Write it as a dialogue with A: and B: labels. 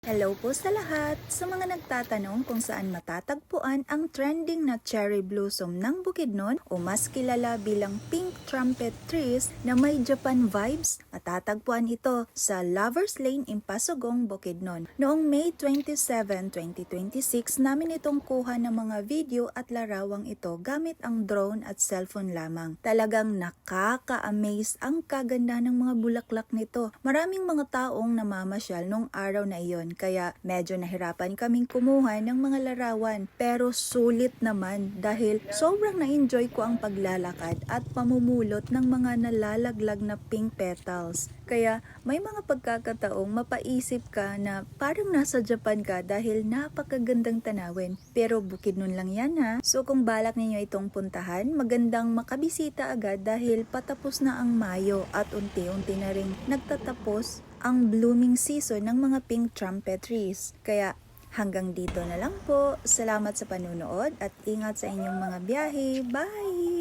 A: Hello po sa lahat! Sa mga nagtatanong kung saan matatagpuan ang trending na cherry blossom ng Bukidnon o mas kilala bilang pink trumpet trees na may Japan vibes, matatagpuan ito sa Lovers Lane, Impasugong, Bukidnon. Noong May 27, 2026 namin itong kuha ng mga video at larawang ito gamit ang drone at cellphone lamang. Talagang nakaka-amaze ang kaganda ng mga bulaklak nito. Maraming mga taong namamasyal nung araw na iyon. Kaya medyo nahirapan kaming kumuha ng mga larawan, pero sulit naman dahil sobrang na-enjoy ko ang paglalakad at pamumulot ng mga nalalaglag na pink petals. Kaya may mga pagkakataong mapaisip ka na parang nasa Japan ka dahil napakagandang tanawin. Pero Bukidnon lang yan ha. So kung balak ninyo itong puntahan, magandang makabisita agad dahil patapos na ang Mayo at unti-unti na ring nagtatapos ang blooming season ng mga pink trumpet trees. Kaya hanggang dito na lang po. Salamat sa panunood at ingat sa inyong mga biyahe. Bye!